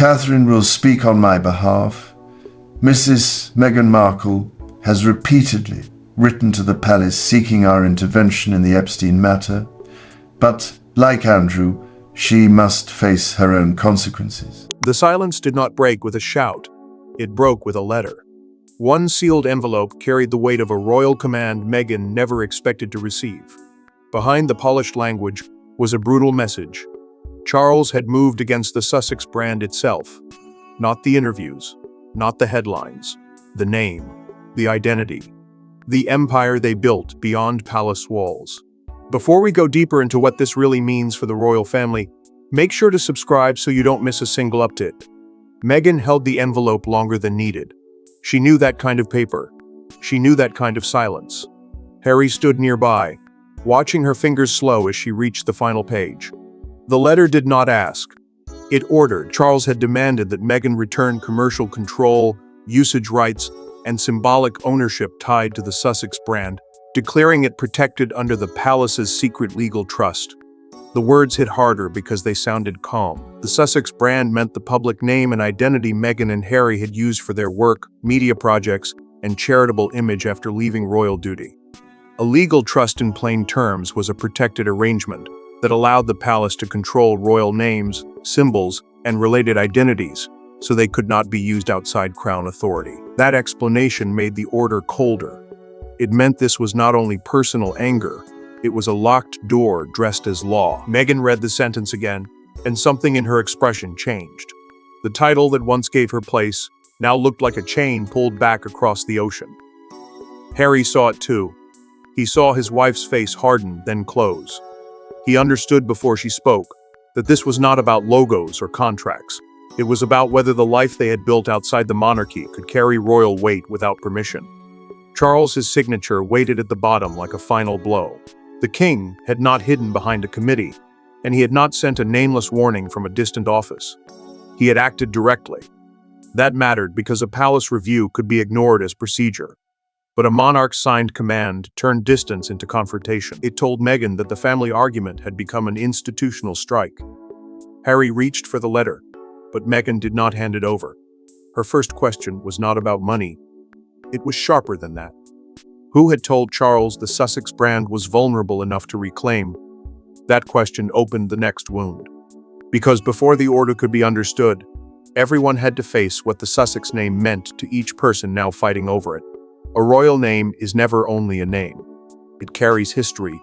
Catherine will speak on my behalf. Mrs. Meghan Markle has repeatedly written to the palace seeking our intervention in the Epstein matter, but, like Andrew, she must face her own consequences. The silence did not break with a shout. It broke with a letter. One sealed envelope carried the weight of a royal command Meghan never expected to receive. Behind the polished language was a brutal message. Charles had moved against the Sussex brand itself. Not the interviews, not the headlines, the name, the identity, the empire they built beyond palace walls. Before we go deeper into what this really means for the royal family, make sure to subscribe so you don't miss a single update. Meghan held the envelope longer than needed. She knew that kind of paper. She knew that kind of silence. Harry stood nearby, watching her fingers slow as she reached the final page. The letter did not ask. It ordered. Charles had demanded that Meghan return commercial control, usage rights, and symbolic ownership tied to the Sussex brand, declaring it protected under the palace's secret legal trust. The words hit harder because they sounded calm. The Sussex brand meant the public name and identity Meghan and Harry had used for their work, media projects, and charitable image after leaving royal duty. A legal trust in plain terms was a protected arrangement that allowed the palace to control royal names, symbols, and related identities, so they could not be used outside crown authority. That explanation made the order colder. It meant this was not only personal anger, it was a locked door dressed as law. Meghan read the sentence again, and something in her expression changed. The title that once gave her place now looked like a chain pulled back across the ocean. Harry saw it too. He saw his wife's face harden, then close. He understood before she spoke that this was not about logos or contracts. It was about whether the life they had built outside the monarchy could carry royal weight without permission. Charles's signature waited at the bottom like a final blow. The king had not hidden behind a committee, and he had not sent a nameless warning from a distant office. He had acted directly. That mattered because a palace review could be ignored as procedure. But a monarch's signed command turned distance into confrontation. It told Meghan that the family argument had become an institutional strike. Harry reached for the letter, but Meghan did not hand it over. Her first question was not about money. It was sharper than that. Who had told Charles the Sussex brand was vulnerable enough to reclaim? That question opened the next wound. Because before the order could be understood, everyone had to face what the Sussex name meant to each person now fighting over it. A royal name is never only a name. It carries history,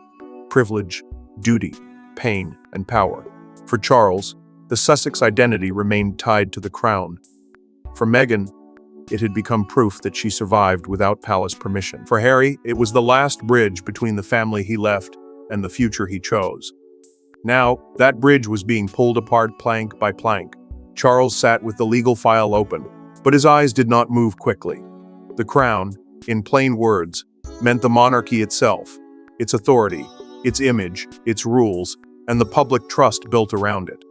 privilege, duty, pain, and power. For Charles, the Sussex identity remained tied to the crown. For Meghan, it had become proof that she survived without palace permission. For Harry, it was the last bridge between the family he left and the future he chose. Now, that bridge was being pulled apart plank by plank. Charles sat with the legal file open, but his eyes did not move quickly. The crown, in plain words, meant the monarchy itself, its authority, its image, its rules, and the public trust built around it.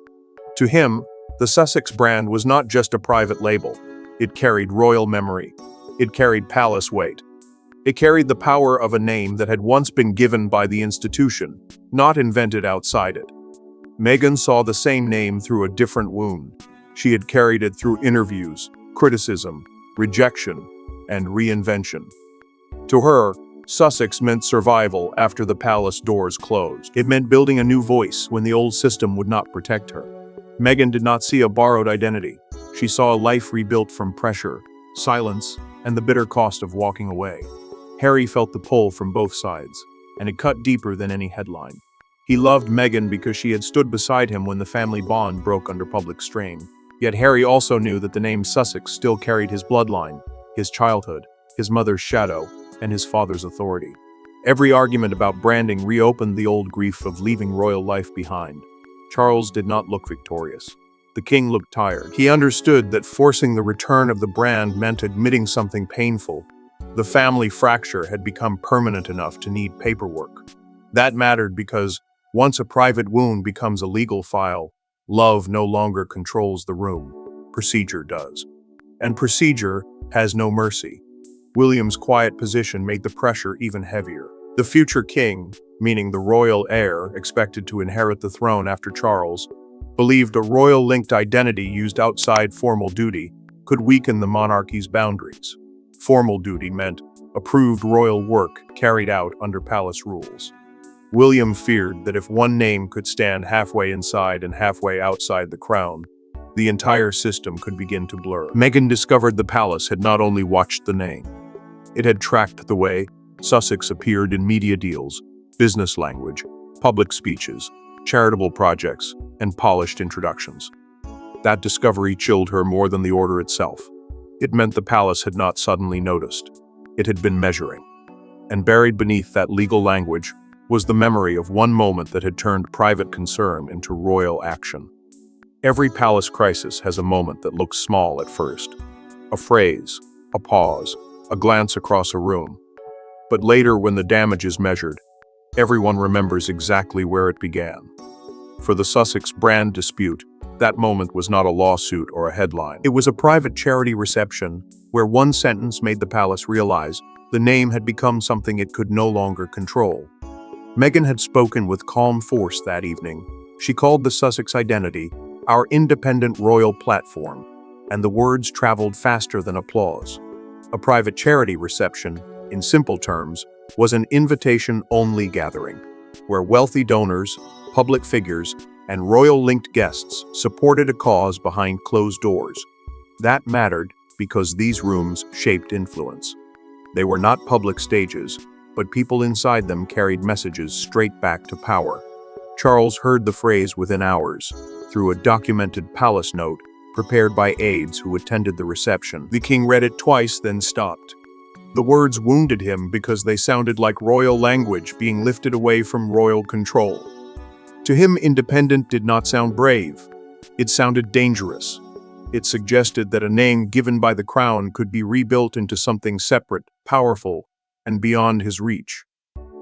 To him, the Sussex brand was not just a private label. It carried royal memory. It carried palace weight. It carried the power of a name that had once been given by the institution, not invented outside it. Meghan saw the same name through a different wound. She had carried it through interviews, criticism, rejection, and reinvention. To her, Sussex meant survival after the palace doors closed. It meant building a new voice when the old system would not protect her. Meghan did not see a borrowed identity. She saw a life rebuilt from pressure, silence, and the bitter cost of walking away. Harry felt the pull from both sides, and it cut deeper than any headline. He loved Meghan because she had stood beside him when the family bond broke under public strain. Yet Harry also knew that the name Sussex still carried his bloodline, his childhood, his mother's shadow, and his father's authority. Every argument about branding reopened the old grief of leaving royal life behind. Charles did not look victorious. The king looked tired. He understood that forcing the return of the brand meant admitting something painful. The family fracture had become permanent enough to need paperwork. That mattered because once a private wound becomes a legal file, love no longer controls the room. Procedure does. And procedure has no mercy. William's quiet position made the pressure even heavier. The future king, meaning the royal heir expected to inherit the throne after Charles, believed a royal-linked identity used outside formal duty could weaken the monarchy's boundaries. Formal duty meant approved royal work carried out under palace rules. William feared that if one name could stand halfway inside and halfway outside the crown, the entire system could begin to blur. Meghan discovered the palace had not only watched the name, it had tracked the way Sussex appeared in media deals, business language, public speeches, charitable projects, and polished introductions. That discovery chilled her more than the order itself. It meant the palace had not suddenly noticed. It had been measuring. And buried beneath that legal language was the memory of one moment that had turned private concern into royal action. Every palace crisis has a moment that looks small at first. A phrase, a pause, a glance across a room. But later, when the damage is measured, everyone remembers exactly where it began. For the Sussex brand dispute, that moment was not a lawsuit or a headline. It was a private charity reception where one sentence made the palace realize the name had become something it could no longer control. Meghan had spoken with calm force that evening. She called the Sussex identity our independent royal platform, and the words traveled faster than applause. A private charity reception, in simple terms, was an invitation-only gathering, where wealthy donors, public figures, and royal-linked guests supported a cause behind closed doors. That mattered because these rooms shaped influence. They were not public stages, but people inside them carried messages straight back to power. Charles heard the phrase within hours, through a documented palace note prepared by aides who attended the reception. The king read it twice, then stopped. The words wounded him because they sounded like royal language being lifted away from royal control. To him, independent did not sound brave. It sounded dangerous. It suggested that a name given by the crown could be rebuilt into something separate, powerful, and beyond his reach.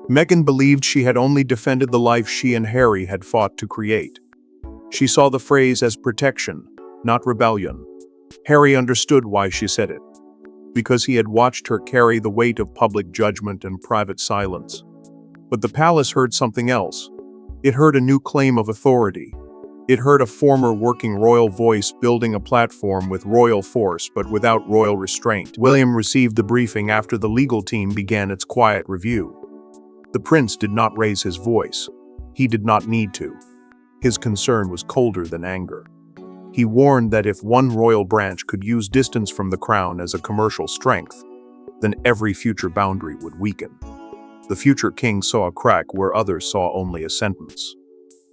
Meghan believed she had only defended the life she and Harry had fought to create. She saw the phrase as protection, not rebellion. Harry understood why she said it, because he had watched her carry the weight of public judgment and private silence. But the palace heard something else. It heard a new claim of authority. It heard a former working royal voice building a platform with royal force but without royal restraint. William received the briefing after the legal team began its quiet review. The prince did not raise his voice. He did not need to. His concern was colder than anger. He warned that if one royal branch could use distance from the crown as a commercial strength, then every future boundary would weaken. The future king saw a crack where others saw only a sentence.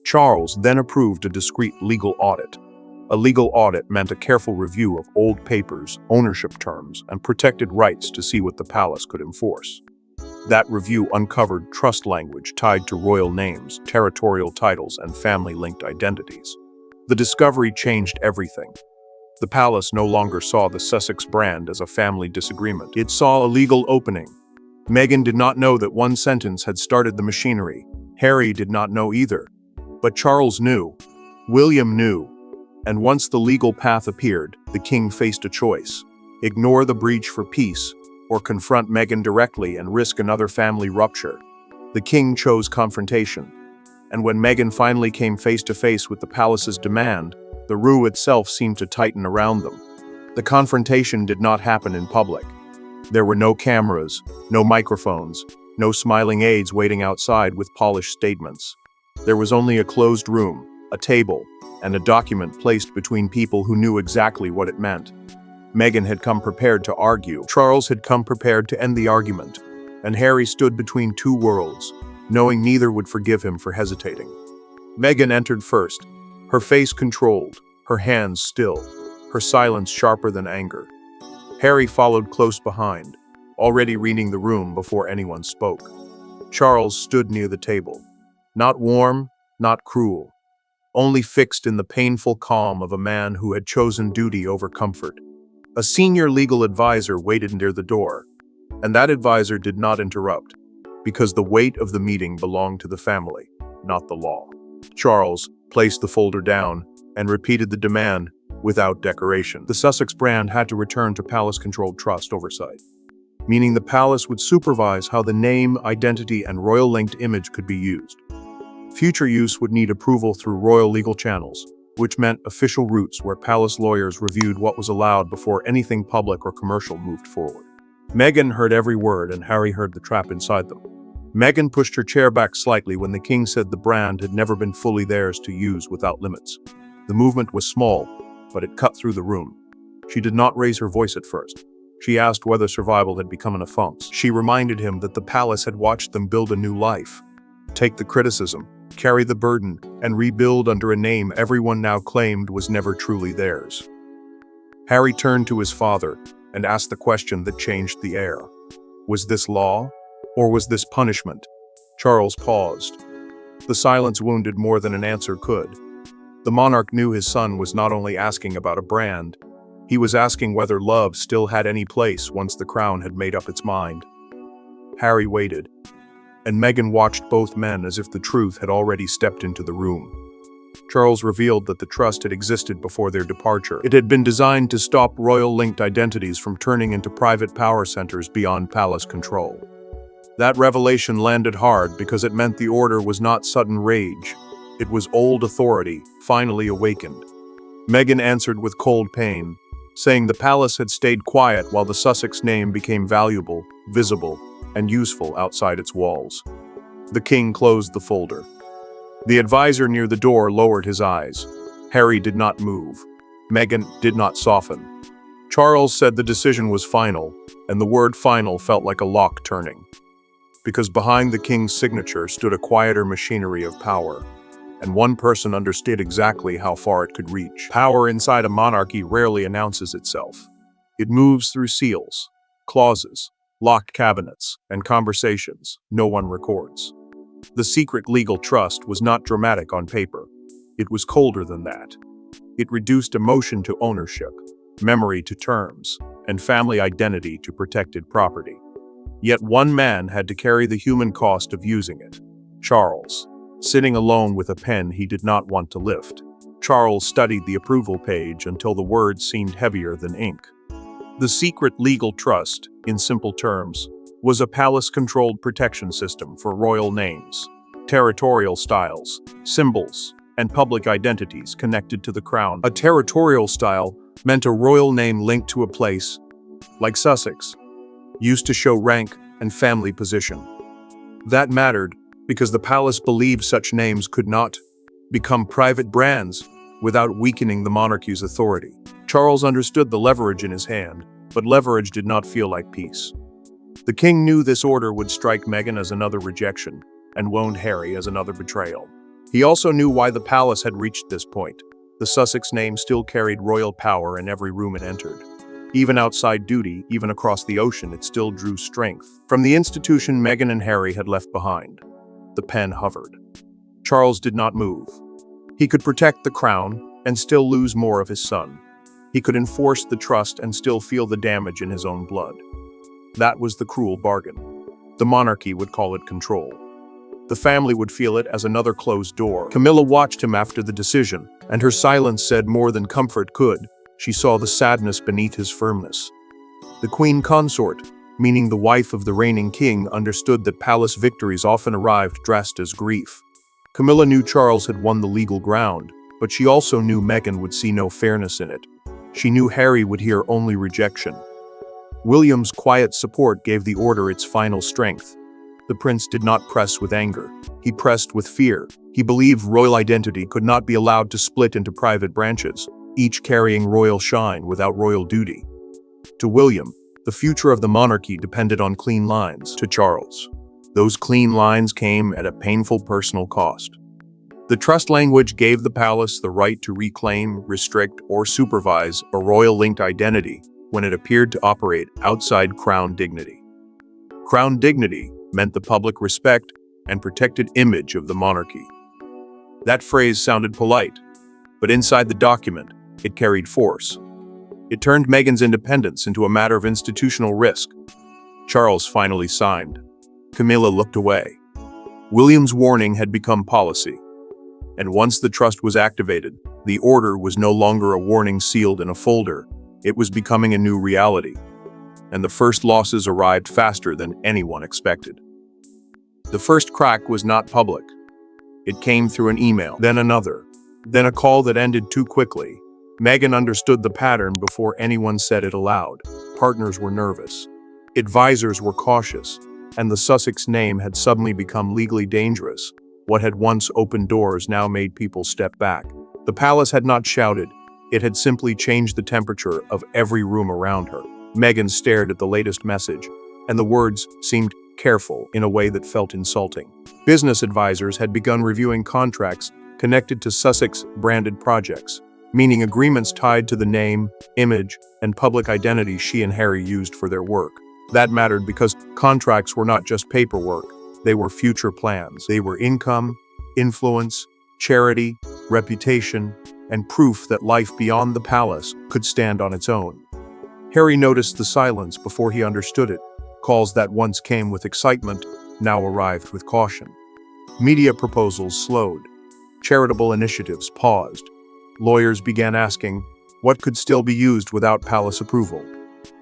Charles then approved a discreet legal audit. A legal audit meant a careful review of old papers, ownership terms, and protected rights to see what the palace could enforce. That review uncovered trust language tied to royal names, territorial titles, and family-linked identities. The discovery changed everything. The palace no longer saw the Sussex brand as a family disagreement. It saw a legal opening. Meghan did not know that one sentence had started the machinery. Harry did not know either. But Charles knew. William knew. And once the legal path appeared, the king faced a choice: ignore the breach for peace, or confront Meghan directly and risk another family rupture. The king chose confrontation. And when Meghan finally came face to face with the palace's demand, the row itself seemed to tighten around them. The confrontation did not happen in public. There were no cameras, no microphones, no smiling aides waiting outside with polished statements. There was only a closed room, a table, and a document placed between people who knew exactly what it meant. Meghan had come prepared to argue. Charles had come prepared to end the argument, and Harry stood between two worlds, knowing neither would forgive him for hesitating. Meghan entered first, her face controlled, her hands still, her silence sharper than anger. Harry followed close behind, already reading the room before anyone spoke. Charles stood near the table, not warm, not cruel, only fixed in the painful calm of a man who had chosen duty over comfort. A senior legal advisor waited near the door, and that advisor did not interrupt, because the weight of the meeting belonged to the family, not the law. Charles placed the folder down and repeated the demand without decoration. The Sussex brand had to return to palace-controlled trust oversight, meaning the palace would supervise how the name, identity, and royal-linked image could be used. Future use would need approval through royal legal channels, which meant official routes where palace lawyers reviewed what was allowed before anything public or commercial moved forward. Meghan heard every word, and Harry heard the trap inside them. Meghan pushed her chair back slightly when the king said the brand had never been fully theirs to use without limits. The movement was small, but it cut through the room. She did not raise her voice at first. She asked whether survival had become an offense. She reminded him that the palace had watched them build a new life. Take the criticism, carry the burden, and rebuild under a name everyone now claimed was never truly theirs. Harry turned to his father and asked the question that changed the air. Was this law, or was this punishment? Charles paused. The silence wounded more than an answer could. The monarch knew his son was not only asking about a brand, he was asking whether love still had any place once the crown had made up its mind. Harry waited, and Meghan watched both men as if the truth had already stepped into the room. Charles revealed that the trust had existed before their departure. It had been designed to stop royal-linked identities from turning into private power centers beyond palace control. That revelation landed hard because it meant the order was not sudden rage. It was old authority, finally awakened. Meghan answered with cold pain, saying the palace had stayed quiet while the Sussex name became valuable, visible, and useful outside its walls. The king closed the folder. The advisor near the door lowered his eyes. Harry did not move. Meghan did not soften. Charles said the decision was final, and the word final felt like a lock turning. Because behind the king's signature stood a quieter machinery of power, and one person understood exactly how far it could reach. Power inside a monarchy rarely announces itself. It moves through seals, clauses, locked cabinets, and conversations no one records. The secret legal trust was not dramatic on paper. It was colder than that. It reduced emotion to ownership, memory to terms, and family identity to protected property. Yet one man had to carry the human cost of using it. Charles, sitting alone with a pen he did not want to lift. Charles studied the approval page until the words seemed heavier than ink. The secret legal trust, in simple terms, was a palace-controlled protection system for royal names, territorial styles, symbols, and public identities connected to the crown. A territorial style meant a royal name linked to a place, like Sussex, used to show rank and family position. That mattered because the palace believed such names could not become private brands without weakening the monarchy's authority. Charles understood the leverage in his hand, but leverage did not feel like peace. The king knew this order would strike Meghan as another rejection, and wound Harry as another betrayal. He also knew why the palace had reached this point. The Sussex name still carried royal power in every room it entered. Even outside duty, even across the ocean, it still drew strength from the institution Meghan and Harry had left behind. The pen hovered. Charles did not move. He could protect the crown and still lose more of his son. He could enforce the trust and still feel the damage in his own blood. That was the cruel bargain. The monarchy would call it control. The family would feel it as another closed door. Camilla watched him after the decision, and her silence said more than comfort could. She saw the sadness beneath his firmness. The queen consort, meaning the wife of the reigning king, understood that palace victories often arrived dressed as grief. Camilla knew Charles had won the legal ground, but she also knew Meghan would see no fairness in it. She knew Harry would hear only rejection. William's quiet support gave the order its final strength. The prince did not press with anger. He pressed with fear. He believed royal identity could not be allowed to split into private branches, each carrying royal shine without royal duty. To William, the future of the monarchy depended on clean lines. To Charles, those clean lines came at a painful personal cost. The trust language gave the palace the right to reclaim, restrict, or supervise a royal-linked identity when it appeared to operate outside crown dignity. Crown dignity meant the public respect and protected image of the monarchy. That phrase sounded polite, but inside the document, it carried force. It turned Meghan's independence into a matter of institutional risk. Charles finally signed. Camilla looked away. William's warning had become policy. And once the trust was activated, the order was no longer a warning sealed in a folder. It was becoming a new reality. And the first losses arrived faster than anyone expected. The first crack was not public. It came through an email, then another, then a call that ended too quickly. Meghan understood the pattern before anyone said it aloud. Partners were nervous. Advisors were cautious, and the Sussex name had suddenly become legally dangerous. What had once opened doors now made people step back. The palace had not shouted. It had simply changed the temperature of every room around her. Meghan stared at the latest message, and the words seemed careful in a way that felt insulting. Business advisors had begun reviewing contracts connected to Sussex-branded projects, meaning agreements tied to the name, image, and public identity she and Harry used for their work. That mattered because contracts were not just paperwork, they were future plans. They were income, influence, charity, reputation, and proof that life beyond the palace could stand on its own. Harry noticed the silence before he understood it. Calls that once came with excitement now arrived with caution. Media proposals slowed. Charitable initiatives paused. Lawyers began asking what could still be used without palace approval.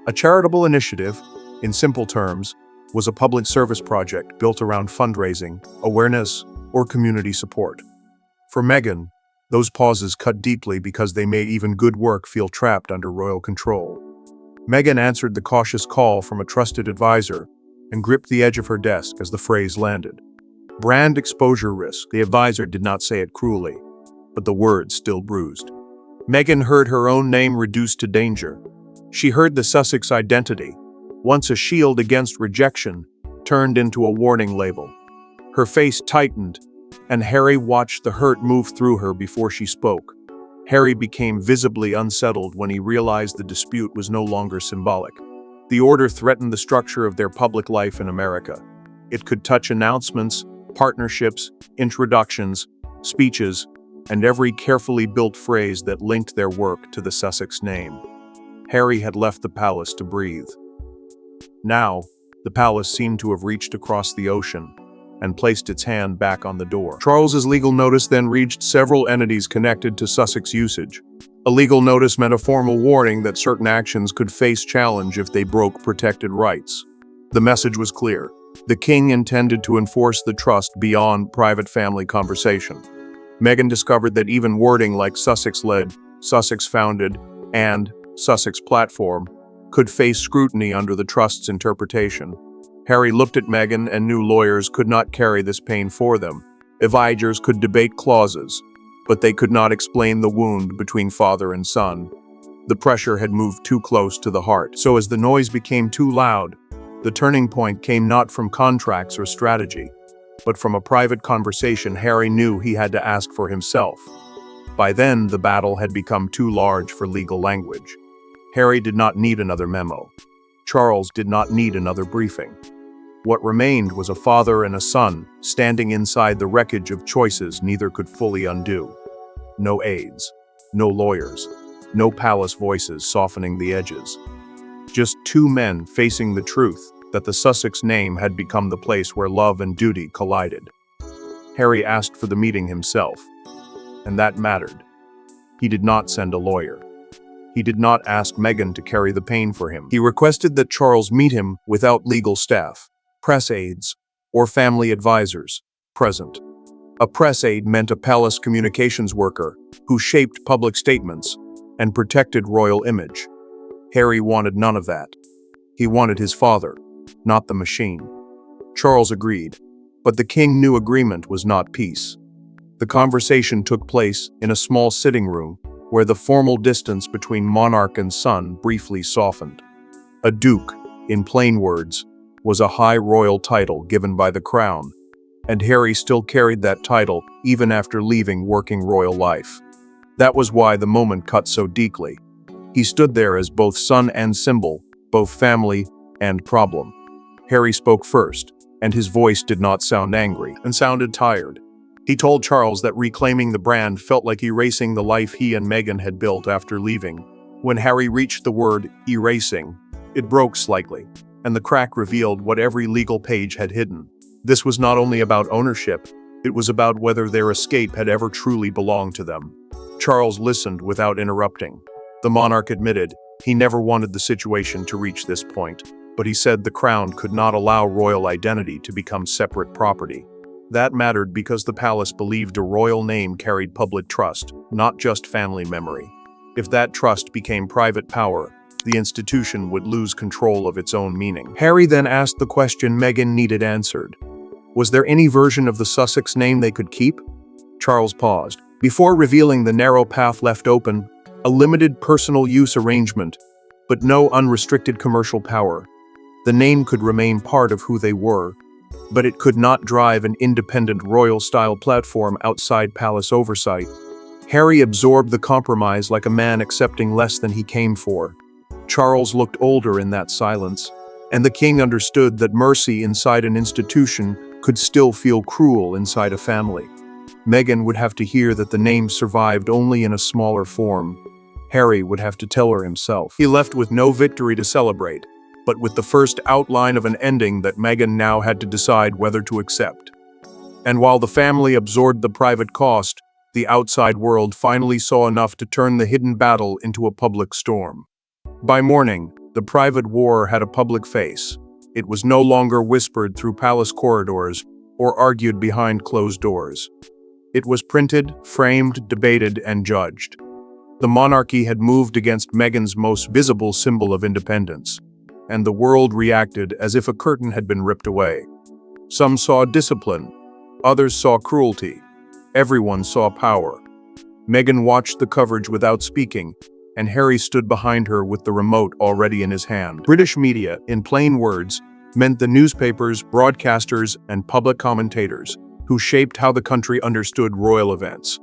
A charitable initiative, in simple terms, was a public service project built around fundraising, awareness, or community support. For Meghan, those pauses cut deeply because they made even good work feel trapped under royal control. Meghan answered the cautious call from a trusted advisor and gripped the edge of her desk as the phrase landed. Brand exposure risk. The advisor did not say it cruelly, but the words still bruised. Meghan heard her own name reduced to danger. She heard the Sussex identity, once a shield against rejection, turned into a warning label. Her face tightened, and Harry watched the hurt move through her before she spoke. Harry became visibly unsettled when he realized the dispute was no longer symbolic. The order threatened the structure of their public life in America. It could touch announcements, partnerships, introductions, speeches, and every carefully built phrase that linked their work to the Sussex name. Harry had left the palace to breathe. Now, the palace seemed to have reached across the ocean and placed its hand back on the door. Charles's legal notice then reached several entities connected to Sussex usage. A legal notice meant a formal warning that certain actions could face challenge if they broke protected rights. The message was clear. The king intended to enforce the trust beyond private family conversation. Meghan discovered that even wording like Sussex-led, Sussex-founded, and Sussex platform could face scrutiny under the trust's interpretation. Harry looked at Meghan and knew lawyers could not carry this pain for them. Advisors could debate clauses, but they could not explain the wound between father and son. The pressure had moved too close to the heart. So as the noise became too loud, the turning point came not from contracts or strategy, but from a private conversation Harry knew he had to ask for himself. By then, the battle had become too large for legal language. Harry did not need another memo. Charles did not need another briefing. What remained was a father and a son standing inside the wreckage of choices neither could fully undo. No aides, no lawyers, no palace voices softening the edges. Just two men facing the truth that the Sussex name had become the place where love and duty collided. Harry asked for the meeting himself, and that mattered. He did not send a lawyer. He did not ask Meghan to carry the pain for him. He requested that Charles meet him without legal staff, press aides, or family advisors present. A press aide meant a palace communications worker who shaped public statements and protected royal image. Harry wanted none of that. He wanted his father, not the machine. Charles agreed, but the king knew agreement was not peace. The conversation took place in a small sitting room where the formal distance between monarch and son briefly softened. A duke, in plain words, was a high royal title given by the crown, and Harry still carried that title even after leaving working royal life. That was why the moment cut so deeply. He stood there as both son and symbol, both family and problem. Harry spoke first, and his voice did not sound angry, and sounded tired. He told Charles that reclaiming the brand felt like erasing the life he and Meghan had built after leaving. When Harry reached the word erasing, it broke slightly, and the crack revealed what every legal page had hidden. This was not only about ownership, it was about whether their escape had ever truly belonged to them. Charles listened without interrupting. The monarch admitted he never wanted the situation to reach this point, but he said the crown could not allow royal identity to become separate property. That mattered because the palace believed a royal name carried public trust, not just family memory. If that trust became private power, the institution would lose control of its own meaning. Harry then asked the question Meghan needed answered. Was there any version of the Sussex name they could keep? Charles paused. Before revealing the narrow path left open, a limited personal use arrangement, but no unrestricted commercial power. The name could remain part of who they were, but it could not drive an independent royal-style platform outside palace oversight. Harry absorbed the compromise like a man accepting less than he came for. Charles looked older in that silence, and the king understood that mercy inside an institution could still feel cruel inside a family. Meghan would have to hear that the name survived only in a smaller form. Harry would have to tell her himself. He left with no victory to celebrate, but with the first outline of an ending that Meghan now had to decide whether to accept. And while the family absorbed the private cost, the outside world finally saw enough to turn the hidden battle into a public storm. By morning, the private war had a public face. It was no longer whispered through palace corridors or argued behind closed doors. It was printed, framed, debated, and judged. The monarchy had moved against Meghan's most visible symbol of independence, and the world reacted as if a curtain had been ripped away. Some saw discipline, others saw cruelty. Everyone saw power. Meghan watched the coverage without speaking, and Harry stood behind her with the remote already in his hand. British media, in plain words, meant the newspapers, broadcasters, and public commentators who shaped how the country understood royal events.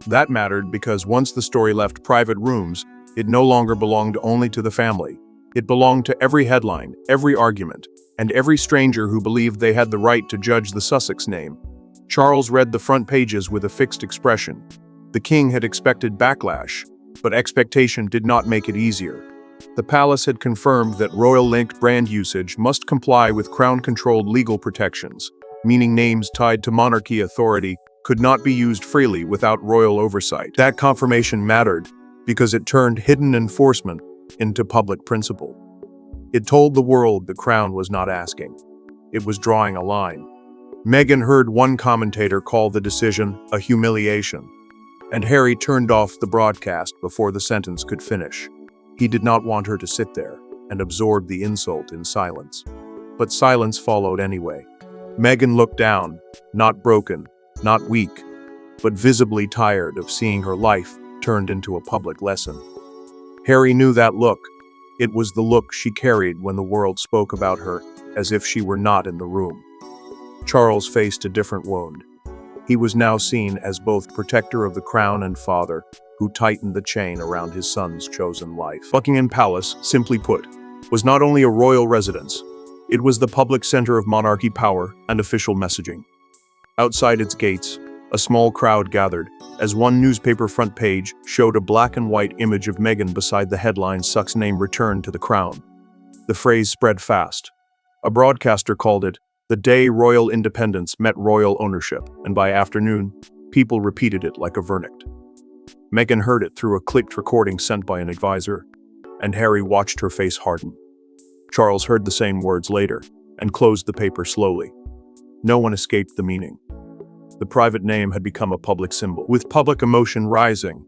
That mattered because once the story left private rooms, it no longer belonged only to the family. It belonged to every headline, every argument, and every stranger who believed they had the right to judge the Sussex name. Charles read the front pages with a fixed expression. The king had expected backlash, but expectation did not make it easier. The palace had confirmed that royal-linked brand usage must comply with crown-controlled legal protections, meaning names tied to monarchy authority could not be used freely without royal oversight. That confirmation mattered because it turned hidden enforcement into public principle. It told the world the crown was not asking. It was drawing a line. Meghan heard one commentator call the decision a humiliation, and Harry turned off the broadcast before the sentence could finish. He did not want her to sit there and absorb the insult in silence. But silence followed anyway. Meghan looked down, not broken, not weak, but visibly tired of seeing her life turned into a public lesson. Harry knew that look. It was the look she carried when the world spoke about her as if she were not in the room. Charles faced a different wound. He was now seen as both protector of the crown and father, who tightened the chain around his son's chosen life. Buckingham Palace, simply put, was not only a royal residence, it was the public center of monarchy power and official messaging. Outside its gates, a small crowd gathered, as one newspaper front page showed a black and white image of Meghan beside the headline "Suck's name returned to the crown." The phrase spread fast. A broadcaster called it, "The day royal independence met royal ownership," and by afternoon, people repeated it like a verdict. Meghan heard it through a clipped recording sent by an advisor, and Harry watched her face harden. Charles heard the same words later, and closed the paper slowly. No one escaped the meaning. The private name had become a public symbol. With public emotion rising,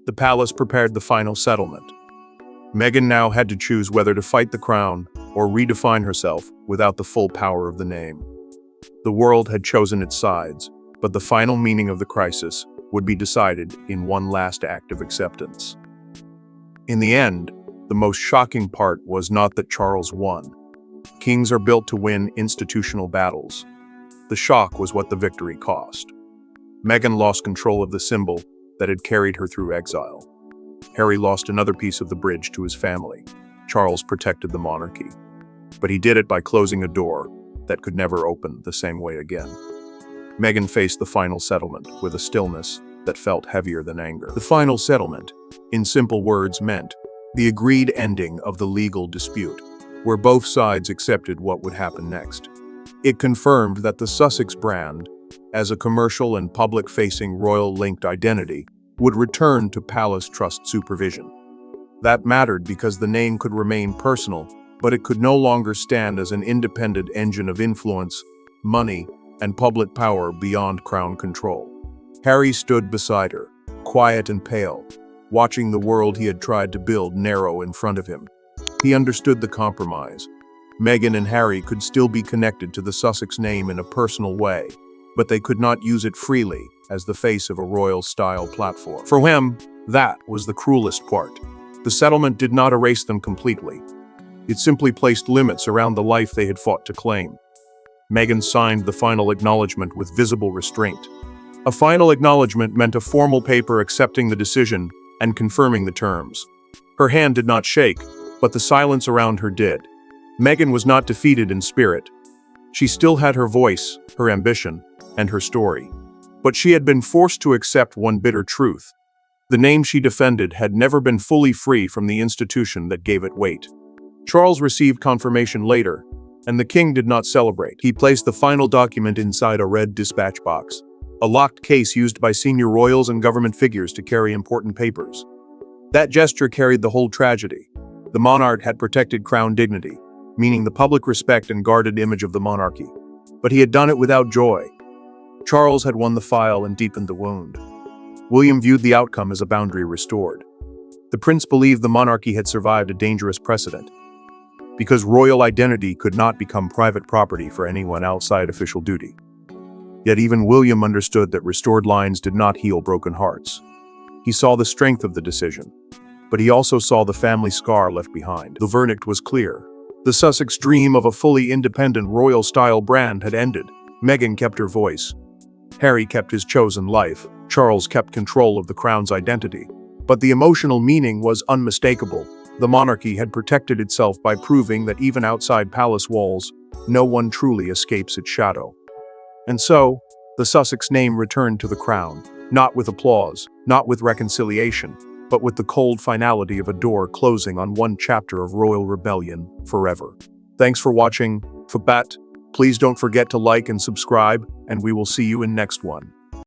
the palace prepared the final settlement. Meghan now had to choose whether to fight the crown or redefine herself without the full power of the name. The world had chosen its sides, but the final meaning of the crisis would be decided in one last act of acceptance. In the end, the most shocking part was not that Charles won. Kings are built to win institutional battles. The shock was what the victory cost. Meghan lost control of the symbol that had carried her through exile. Harry lost another piece of the bridge to his family. Charles protected the monarchy, but he did it by closing a door that could never open the same way again. Meghan faced the final settlement with a stillness that felt heavier than anger. The final settlement, in simple words, meant the agreed ending of the legal dispute, where both sides accepted what would happen next. It confirmed that the Sussex brand, as a commercial and public-facing royal-linked identity, would return to palace trust supervision. That mattered because the name could remain personal, but it could no longer stand as an independent engine of influence, money, and public power beyond crown control. Harry stood beside her, quiet and pale, watching the world he had tried to build narrow in front of him. He understood the compromise. Meghan and Harry could still be connected to the Sussex name in a personal way, but they could not use it freely as the face of a royal-style platform. For him, that was the cruelest part. The settlement did not erase them completely. It simply placed limits around the life they had fought to claim. Meghan signed the final acknowledgement with visible restraint. A final acknowledgement meant a formal paper accepting the decision and confirming the terms. Her hand did not shake, but the silence around her did. Meghan was not defeated in spirit. She still had her voice, her ambition, and her story. But she had been forced to accept one bitter truth. The name she defended had never been fully free from the institution that gave it weight. Charles received confirmation later, and the king did not celebrate. He placed the final document inside a red dispatch box, a locked case used by senior royals and government figures to carry important papers. That gesture carried the whole tragedy. The monarch had protected crown dignity, meaning the public respect and guarded image of the monarchy. But he had done it without joy. Charles had won the file and deepened the wound. William viewed the outcome as a boundary restored. The prince believed the monarchy had survived a dangerous precedent, because royal identity could not become private property for anyone outside official duty. Yet even William understood that restored lines did not heal broken hearts. He saw the strength of the decision, but he also saw the family scar left behind. The verdict was clear. The Sussex dream of a fully independent royal-style brand had ended. Meghan kept her voice. Harry kept his chosen life. Charles kept control of the crown's identity. But the emotional meaning was unmistakable. The monarchy had protected itself by proving that even outside palace walls, no one truly escapes its shadow. And so, the Sussex name returned to the crown, not with applause, not with reconciliation, but with the cold finality of a door closing on one chapter of royal rebellion forever. Thanks for watching. Please don't forget to like and subscribe, and we will see you in next one.